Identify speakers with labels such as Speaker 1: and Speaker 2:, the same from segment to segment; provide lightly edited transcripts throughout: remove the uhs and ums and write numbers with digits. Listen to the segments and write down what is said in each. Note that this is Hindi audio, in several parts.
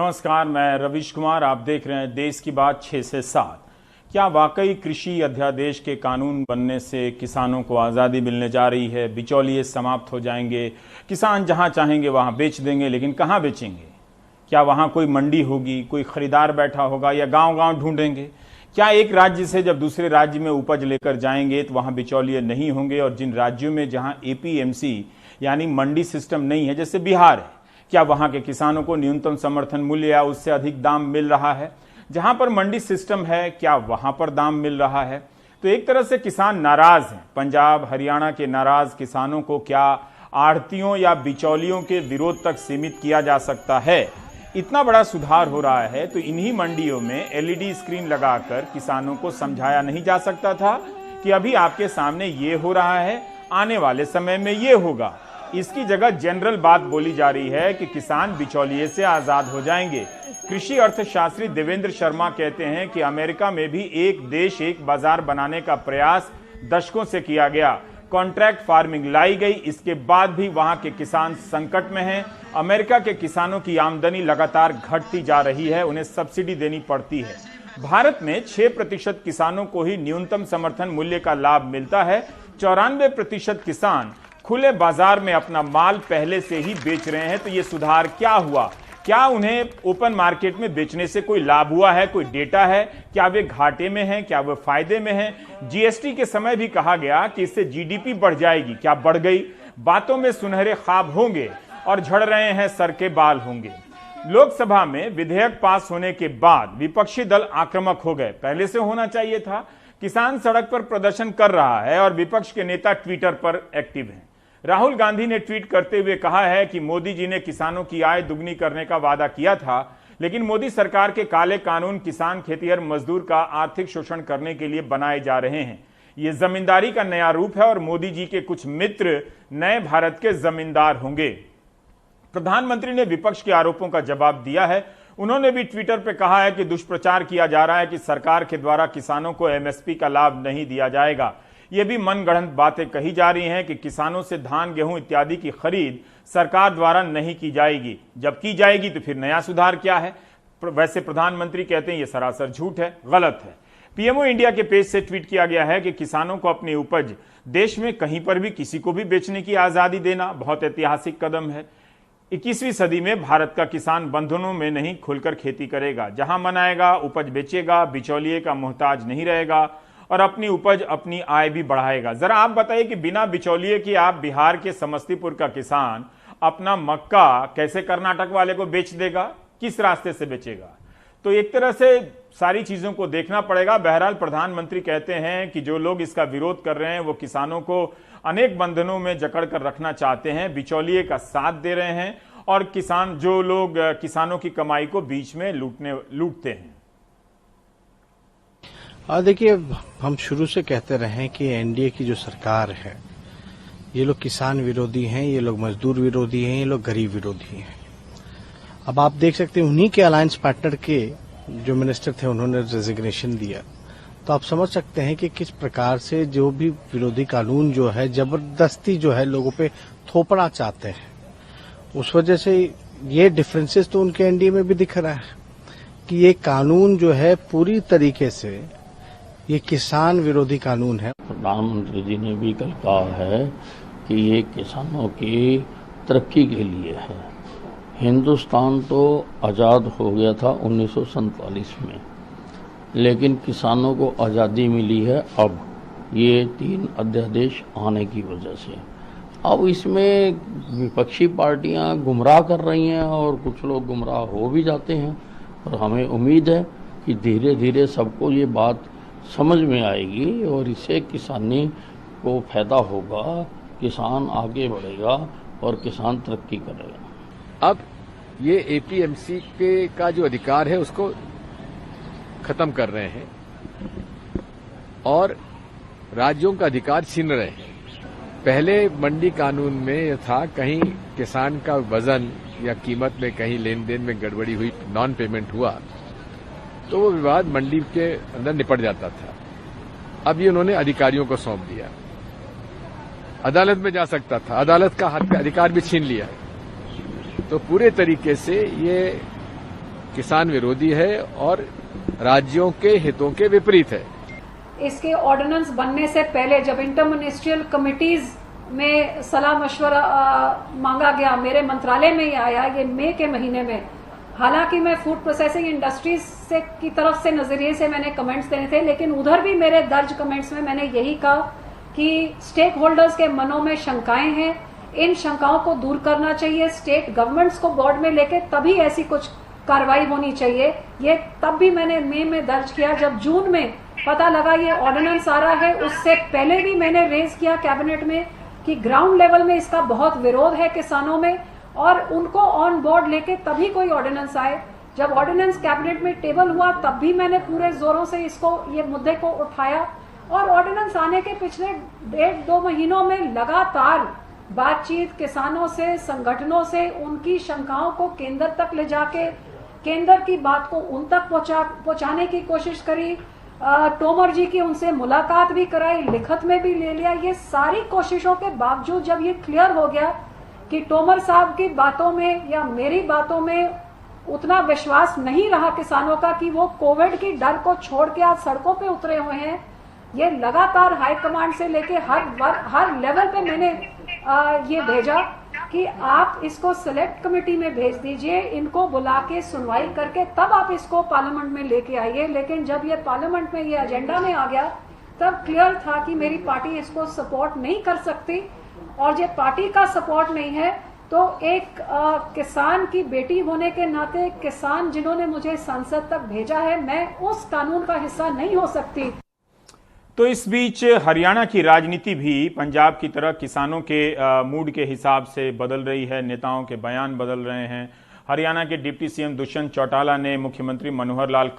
Speaker 1: नमस्कार, मैं रविश कुमार। आप देख रहे हैं देश की बात 6 से 7। क्या वाकई कृषि अध्यादेश के कानून बनने से किसानों को आज़ादी मिलने जा रही है? बिचौलिए समाप्त हो जाएंगे, किसान जहां चाहेंगे वहां बेच देंगे, लेकिन कहां बेचेंगे? क्या वहां कोई मंडी होगी, कोई खरीदार बैठा होगा, या गांव-गांव ढूंढेंगे? क्या एक राज्य से जब दूसरे राज्य में उपज लेकर जाएंगे तो वहां बिचौलिए नहीं होंगे? और जिन राज्यों में जहां एपीएमसी यानी मंडी सिस्टम नहीं है, जैसे बिहार है, क्या वहां के किसानों को न्यूनतम समर्थन मूल्य या उससे अधिक दाम मिल रहा है? जहां पर मंडी सिस्टम है, क्या वहां पर दाम मिल रहा है? तो एक तरह से किसान नाराज हैं। पंजाब हरियाणा के नाराज किसानों को क्या आढ़तियों या बिचौलियों के विरोध तक सीमित किया जा सकता है? इतना बड़ा सुधार हो रहा है तो इन्हीं मंडियों में एलईडी स्क्रीन लगाकर किसानों को समझाया नहीं जा सकता था कि अभी आपके सामने ये हो रहा है, आने वाले समय में ये होगा? इसकी जगह जनरल बात बोली जा रही है कि किसान बिचौलिए से आजाद हो जाएंगे। कृषि अर्थशास्त्री देवेंद्र शर्मा कहते हैं कि अमेरिका में भी एक देश एक बाजार बनाने का प्रयास दशकों से किया गया। कॉन्ट्रैक्ट फार्मिंग लाई गई, इसके बाद भी वहां के किसान संकट में हैं। अमेरिका के किसानों की आमदनी लगातार घटती जा रही है, उन्हें सब्सिडी देनी पड़ती है। भारत में 6% किसानों को ही न्यूनतम समर्थन मूल्य का लाभ मिलता है। 94% किसान खुले बाजार में अपना माल पहले से ही बेच रहे हैं। तो ये सुधार क्या हुआ? क्या उन्हें ओपन मार्केट में बेचने से कोई लाभ हुआ है? कोई डेटा है? क्या वे घाटे में हैं? क्या वे फायदे में हैं? जीएसटी के समय भी कहा गया कि इससे जीडीपी बढ़ जाएगी, क्या बढ़ गई? बातों में सुनहरे ख्वाब होंगे और झड़ रहे हैं सर के बाल होंगे। लोकसभा में विधेयक पास होने के बाद विपक्षी दल आक्रामक हो गए। पहले से होना चाहिए था। किसान सड़क पर प्रदर्शन कर रहा है और विपक्ष के नेता ट्विटर पर एक्टिव हैं। राहुल गांधी ने ट्वीट करते हुए कहा है कि मोदी जी ने किसानों की आय दुगनी करने का वादा किया था, लेकिन मोदी सरकार के काले कानून किसान, खेतीहर मजदूर का आर्थिक शोषण करने के लिए बनाए जा रहे हैं। ये जमींदारी का नया रूप है और मोदी जी के कुछ मित्र नए भारत के जमींदार होंगे। प्रधानमंत्री ने विपक्ष के आरोपों का जवाब दिया है। उन्होंने भी ट्विटर पर कहा है कि दुष्प्रचार किया जा रहा है कि सरकार के द्वारा किसानों को एमएसपी का लाभ नहीं दिया जाएगा। ये भी मनगढ़ंत बातें कही जा रही हैं कि किसानों से धान, गेहूं इत्यादि की खरीद सरकार द्वारा नहीं की जाएगी। जब की जाएगी तो फिर नया सुधार क्या है? वैसे प्रधानमंत्री कहते हैं ये सरासर झूठ है, गलत है। पीएमओ इंडिया के पेज से ट्वीट किया गया है कि किसानों को अपनी उपज देश में कहीं पर भी किसी को भी बेचने की आजादी देना बहुत ऐतिहासिक कदम है। 21वीं सदी में भारत का किसान बंधनों में नहीं, खुलकर खेती करेगा। जहां मन आएगा उपज बेचेगा, बिचौलिए का मोहताज नहीं रहेगा और अपनी उपज, अपनी आय भी बढ़ाएगा। जरा आप बताइए कि बिना बिचौलिए के आप बिहार के समस्तीपुर का किसान अपना मक्का कैसे कर्नाटक वाले को बेच देगा? किस रास्ते से बेचेगा? तो एक तरह से सारी चीजों को देखना पड़ेगा। बहरहाल प्रधानमंत्री कहते हैं कि जो लोग इसका विरोध कर रहे हैं वो किसानों को अनेक बंधनों में जकड़ कर रखना चाहते हैं, बिचौलिए का साथ दे रहे हैं और किसान, जो लोग किसानों की कमाई को बीच में लूटते हैं।
Speaker 2: देखिए, हम शुरू से कहते रहे हैं कि एनडीए की जो सरकार है, ये लोग किसान विरोधी हैं, ये लोग मजदूर विरोधी हैं, ये लोग गरीब विरोधी हैं। अब आप देख सकते हैं उन्हीं के अलायंस पार्टनर के जो मिनिस्टर थे उन्होंने रेजिग्नेशन दिया, तो आप समझ सकते हैं कि किस प्रकार से जो भी विरोधी कानून जो है जबरदस्ती जो है लोगों पे थोपना चाहते हैं। उस वजह से ये डिफरेंसेस तो उनके एनडीए में भी दिख रहा है कि ये कानून जो है पूरी तरीके से ये किसान विरोधी कानून है।
Speaker 3: प्रधानमंत्री जी ने भी कल कहा है कि ये किसानों की तरक्की के लिए है। हिंदुस्तान तो आज़ाद हो गया था 1947 में, लेकिन किसानों को आज़ादी मिली है अब ये 3 अध्यादेश आने की वजह से। अब इसमें विपक्षी पार्टियां गुमराह कर रही हैं और कुछ लोग गुमराह हो भी जाते हैं, और हमें उम्मीद है कि धीरे धीरे सबको ये बात समझ में आएगी और इससे किसानी को फायदा होगा, किसान आगे बढ़ेगा और किसान तरक्की करेगा।
Speaker 4: अब ये एपीएमसी का जो अधिकार है उसको खत्म कर रहे हैं और राज्यों का अधिकार छीन रहे हैं। पहले मंडी कानून में यह था, कहीं किसान का वजन या कीमत में कहीं लेन देन में गड़बड़ी हुई, नॉन पेमेंट हुआ, तो वो विवाद मंडी के अंदर निपट जाता था। अब ये उन्होंने अधिकारियों को सौंप दिया। अदालत में जा सकता था, अदालत का अधिकार भी छीन लिया। तो पूरे तरीके से ये किसान विरोधी है और राज्यों के हितों के विपरीत है।
Speaker 5: इसके ऑर्डिनेंस बनने से पहले जब इंटर मिनिस्ट्रियल कमिटीज में सलाह मशवरा मांगा गया, मेरे मंत्रालय में ही आया ये मई के महीने में। हालांकि मैं फूड प्रोसेसिंग इंडस्ट्रीज से की तरफ से नजरिए से मैंने कमेंट्स देने थे, लेकिन उधर भी मेरे दर्ज कमेंट्स में मैंने यही कहा कि स्टेक होल्डर्स के मनों में शंकाएं हैं, इन शंकाओं को दूर करना चाहिए, स्टेट गवर्नमेंट्स को बोर्ड में लेके तभी ऐसी कुछ कार्रवाई होनी चाहिए। ये तब भी मैंने मई में दर्ज किया। जब जून में पता लगा ये ऑर्डिनेंस आ रहा है, उससे पहले भी मैंने रेज किया कैबिनेट में कि ग्राउंड लेवल में इसका बहुत विरोध है किसानों में और उनको ऑन बोर्ड लेके तभी कोई ऑर्डिनेंस आए। जब ऑर्डिनेंस कैबिनेट में टेबल हुआ तब भी मैंने पूरे जोरों से ये मुद्दे को उठाया और ऑर्डिनेंस आने के पिछले 1.5-2 महीनों में लगातार बातचीत किसानों से, संगठनों से, उनकी शंकाओं को केंद्र तक ले जाके केंद्र की बात को उन तक पहुंचाने की कोशिश करी। तोमर जी की उनसे मुलाकात भी कराई, लिखत में भी ले लिया। ये सारी कोशिशों के बावजूद जब ये क्लियर हो गया कि तोमर साहब की बातों में या मेरी बातों में उतना विश्वास नहीं रहा किसानों का कि वो कोविड की डर को छोड़ के आज सड़कों पे उतरे हुए हैं, ये लगातार हाई कमांड से लेके हर लेवल पे मैंने ये भेजा कि आप इसको सिलेक्ट कमेटी में भेज दीजिए, इनको बुला के सुनवाई करके तब आप इसको पार्लियामेंट में लेके आइए। लेकिन जब ये पार्लियामेंट में ये एजेंडा में आ गया तब क्लियर था कि मेरी पार्टी इसको सपोर्ट नहीं कर सकती और ये पार्टी का सपोर्ट नहीं है तो एक किसान की बेटी होने के नाते किसान जिन्होंने मुझे संसद तक भेजा है, मैं उस कानून का हिस्सा नहीं हो सकती।
Speaker 1: तो इस बीच हरियाणा की राजनीति भी पंजाब की तरह किसानों के मूड के हिसाब से बदल रही है, नेताओं के बयान बदल रहे हैं। हरियाणा के डिप्टी सीएम दुष्यंत चौटाला ने मुख्यमंत्री मनोहर लाल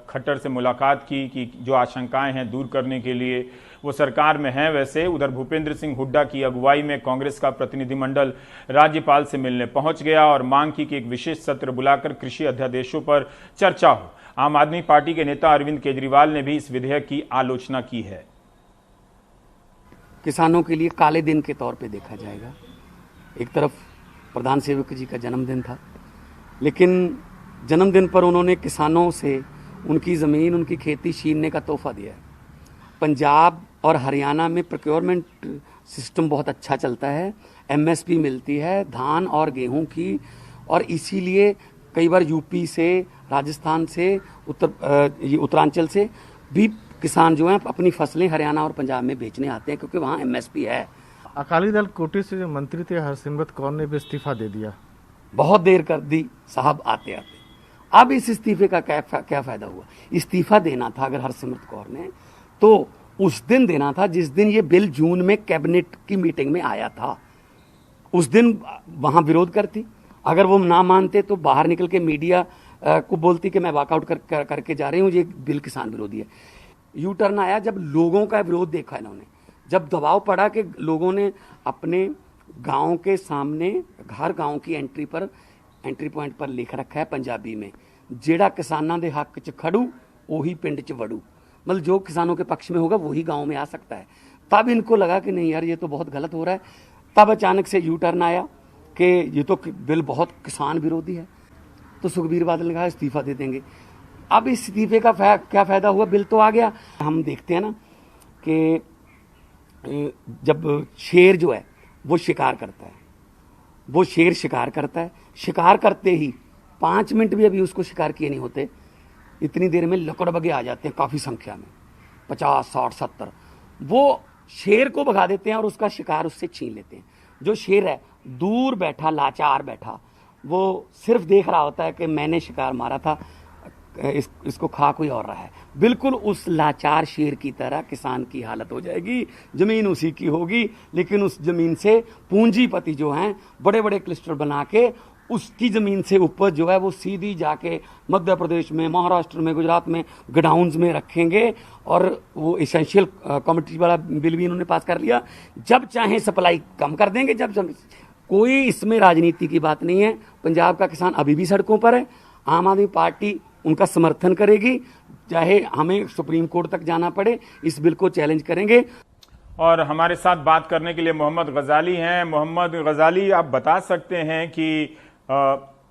Speaker 1: खट्टर से मुलाकात की कि जो आशंकाएं हैं दूर करने के लिए वो सरकार में हैं। वैसे उधर भूपेंद्र सिंह हुड्डा की अगुवाई में कांग्रेस का प्रतिनिधिमंडल राज्यपाल से मिलने पहुंच गया और मांग की कि एक विशेष सत्र बुलाकर कृषि अध्यादेशों पर चर्चा हो। आम आदमी पार्टी के नेता अरविंद केजरीवाल ने भी इस विधेयक की आलोचना की है।
Speaker 6: किसानों के लिए काले दिन के तौर पे देखा जाएगा। एक तरफ प्रधान सेवक जी का जन्मदिन था, लेकिन जन्मदिन पर उन्होंने किसानों से उनकी ज़मीन, उनकी खेती छीनने का तोहफा दिया है। पंजाब और हरियाणा में प्रोक्योरमेंट सिस्टम बहुत अच्छा चलता है, एमएसपी मिलती है धान और गेहूं की, और इसीलिए कई बार यूपी से, राजस्थान से, उत्तरांचल से भी किसान जो हैं अपनी फसलें हरियाणा और पंजाब में बेचने आते हैं क्योंकि वहाँ एमएसपी है।
Speaker 2: अकाली दल कोटे से जो मंत्री थे हरसिमरत कौर ने भी इस्तीफा दे दिया।
Speaker 6: बहुत देर कर दी साहब आते आते। अब इस इस्तीफे का क्या फायदा हुआ? इस्तीफा देना था अगर हरसिमरत कौर ने तो उस दिन देना था जिस दिन ये बिल जून में कैबिनेट की मीटिंग में आया था। उस दिन वहां विरोध करती, अगर वो ना मानते तो बाहर निकल के मीडिया को बोलती कि मैं वॉकआउट करके जा रही हूँ, ये बिल किसान विरोधी है। यू टर्न आया जब लोगों का विरोध देखा इन्होंने, जब दबाव पड़ा कि लोगों ने अपने गांव के सामने हर गांव की एंट्री पॉइंट पर लिख रखा है पंजाबी में, जेड़ा किसानां दे हक च खड़ू वही पिंड च वड़ू, मतलब जो किसानों के पक्ष में होगा वही गांव में आ सकता है। तब इनको लगा कि नहीं यार ये तो बहुत गलत हो रहा है। तब अचानक से यू टर्न आया कि ये तो बिल बहुत किसान विरोधी है, तो सुखबीर बादल ने कहा इस्तीफा दे देंगे। अब इस इस्तीफे का क्या फायदा हुआ? बिल तो आ गया। हम देखते हैं ना कि जब शेर जो है वो शिकार करता है, वो शेर शिकार करता है, शिकार करते ही 5 मिनट भी अभी उसको शिकार किए नहीं होते, इतनी देर में लकड़बगे आ जाते हैं काफ़ी संख्या में, 50, 60, 70। वो शेर को भगा देते हैं और उसका शिकार उससे छीन लेते हैं। जो शेर है दूर बैठा, लाचार बैठा, वो सिर्फ देख रहा होता है कि मैंने शिकार मारा था, इसको खा कोई और रहा है। बिल्कुल उस लाचार शेर की तरह किसान की हालत हो जाएगी। जमीन उसी की होगी, लेकिन उस जमीन से पूंजीपति जो हैं बड़े बड़े क्लस्टर बना के उसकी ज़मीन से उपज जो है वो सीधी जाके मध्य प्रदेश में, महाराष्ट्र में, गुजरात में गोडाउन्स में रखेंगे। और वो एसेंशियल कमोडिटी वाला बिल भी इन्होंने पास कर लिया। जब चाहे सप्लाई कम कर देंगे, जब कोई इसमें राजनीति की बात नहीं है। पंजाब का किसान अभी भी सड़कों पर है, आम आदमी पार्टी उनका समर्थन करेगी, चाहे हमें सुप्रीम कोर्ट तक जाना पड़े, इस बिल को चैलेंज करेंगे।
Speaker 1: और हमारे साथ बात करने के लिए मोहम्मद गजाली हैं। मोहम्मद गजाली, आप बता सकते हैं कि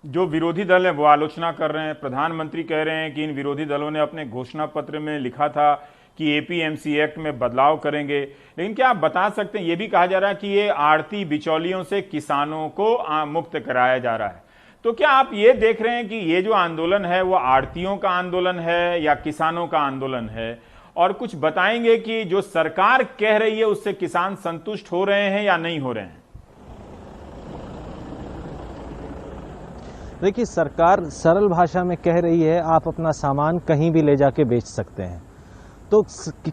Speaker 1: जो विरोधी दल है वो आलोचना कर रहे हैं, प्रधानमंत्री कह रहे हैं कि इन विरोधी दलों ने अपने घोषणा पत्र में लिखा था कि एपीएमसी एक्ट में बदलाव करेंगे, लेकिन क्या आप बता सकते हैं, ये भी कहा जा रहा है कि ये आड़ती बिचौलियों से किसानों को मुक्त कराया जा रहा है, तो क्या आप ये देख रहे हैं कि ये जो आंदोलन है वो आड़तियों का आंदोलन है या किसानों का आंदोलन है? और कुछ बताएंगे कि जो सरकार कह रही है उससे किसान संतुष्ट हो रहे हैं या नहीं हो रहे हैं?
Speaker 7: देखिए, सरकार सरल भाषा में कह रही है आप अपना सामान कहीं भी ले जाके बेच सकते हैं। तो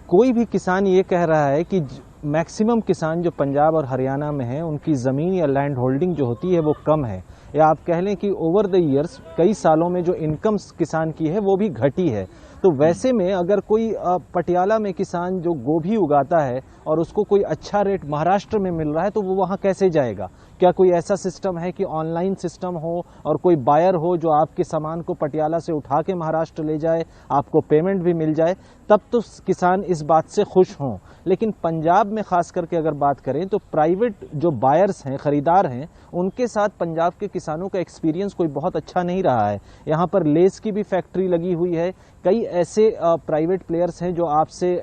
Speaker 7: कोई भी किसान ये कह रहा है कि मैक्सिमम किसान जो पंजाब और हरियाणा में हैं उनकी ज़मीन या लैंड होल्डिंग जो होती है वो कम है, या आप कह लें कि ओवर द ईयर्स कई सालों में जो इनकम किसान की है वो भी घटी है। तो वैसे में अगर कोई पटियाला में किसान जो गोभी उगाता है और उसको कोई अच्छा रेट महाराष्ट्र में मिल रहा है तो वो वहाँ कैसे जाएगा? क्या कोई ऐसा सिस्टम है कि ऑनलाइन सिस्टम हो और कोई बायर हो जो आपके सामान को पटियाला से उठा के महाराष्ट्र ले जाए, आपको पेमेंट भी मिल जाए, तब तो किसान इस बात से खुश हों। लेकिन पंजाब में खास करके अगर बात करें तो प्राइवेट जो बायर्स हैं, खरीदार हैं, उनके साथ पंजाब के किसानों का एक्सपीरियंस कोई बहुत अच्छा नहीं रहा है। यहाँ पर लेस की भी फैक्ट्री लगी हुई है, कई ऐसे प्राइवेट प्लेयर्स हैं जो आपसे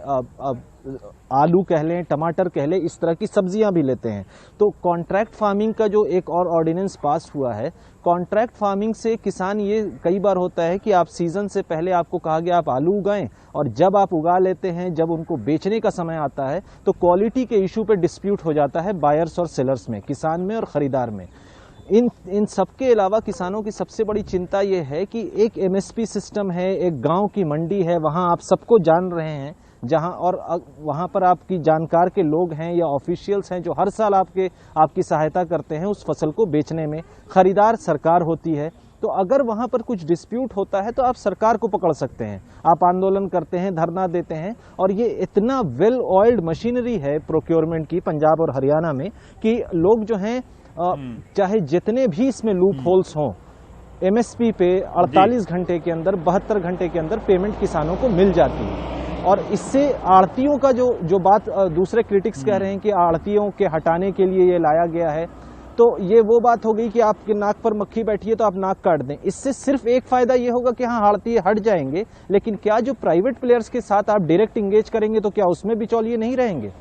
Speaker 7: आलू कह लें, टमाटर कह लें, इस तरह की सब्जियां भी लेते हैं। तो कॉन्ट्रैक्ट फार्मिंग का जो एक और ऑर्डिनेंस पास हुआ है, कॉन्ट्रैक्ट फार्मिंग से किसान ये कई बार होता है कि आप सीजन से पहले आपको कहा गया आप आलू उगाएं और जब आप उगा लेते हैं, जब उनको बेचने का समय आता है तो क्वालिटी के इशू पे डिस्प्यूट हो जाता है बायर्स और सेलर्स में, किसान में और खरीदार में। इन सबके अलावा किसानों की सबसे बड़ी चिंता ये है कि एक एमएसपी सिस्टम है, एक गांव की मंडी है, वहां आप सबको जान रहे हैं, जहां और वहां पर आपकी जानकार के लोग हैं या ऑफिशियल्स हैं जो हर साल आपकी सहायता करते हैं उस फसल को बेचने में। खरीदार सरकार होती है, तो अगर वहां पर कुछ डिस्प्यूट होता है तो आप सरकार को पकड़ सकते हैं, आप आंदोलन करते हैं, धरना देते हैं। और ये इतना वेल ऑयल्ड मशीनरी है प्रोक्योरमेंट की पंजाब और हरियाणा में कि लोग जो हैं चाहे जितने भी इसमें लूप होल्स हों, एमएसपी पे 48 घंटे के अंदर, 72 घंटे के अंदर पेमेंट किसानों को मिल जाती है। और इससे आड़तियों का जो बात दूसरे क्रिटिक्स कह रहे हैं कि आड़तियों के हटाने के लिए ये लाया गया है, तो ये वो बात हो गई कि आपके नाक पर मक्खी बैठी है तो आप नाक काट दें। इससे सिर्फ एक फायदा ये होगा कि हाँ, आड़ती हट जाएंगे, लेकिन क्या जो प्राइवेट प्लेयर्स के साथ आप डायरेक्ट इंगेज करेंगे तो क्या उसमें बिचौलिए नहीं रहेंगे?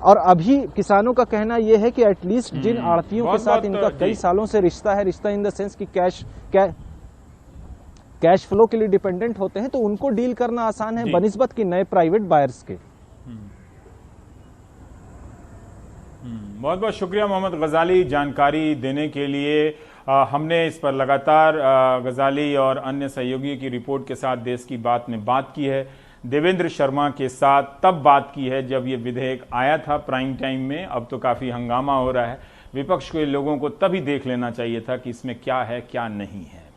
Speaker 7: और अभी किसानों का कहना यह है कि एटलीस्ट जिन आड़तियों के साथ इनका कई सालों से रिश्ता है, रिश्ता इन द सेंस कि कैश फ्लो के लिए डिपेंडेंट होते हैं, तो उनको डील करना आसान है बनिस्बत की नए प्राइवेट बायर्स के।
Speaker 1: बहुत बहुत शुक्रिया मोहम्मद गजाली जानकारी देने के लिए। हमने इस पर लगातार गजाली और अन्य सहयोगियों की रिपोर्ट के साथ देश की बात में बात की है। देवेंद्र शर्मा के साथ तब बात की है जब ये विधेयक आया था प्राइम टाइम में, अब तो काफी हंगामा हो रहा है। विपक्ष के लोगों को तभी देख लेना चाहिए था कि इसमें क्या है क्या नहीं है।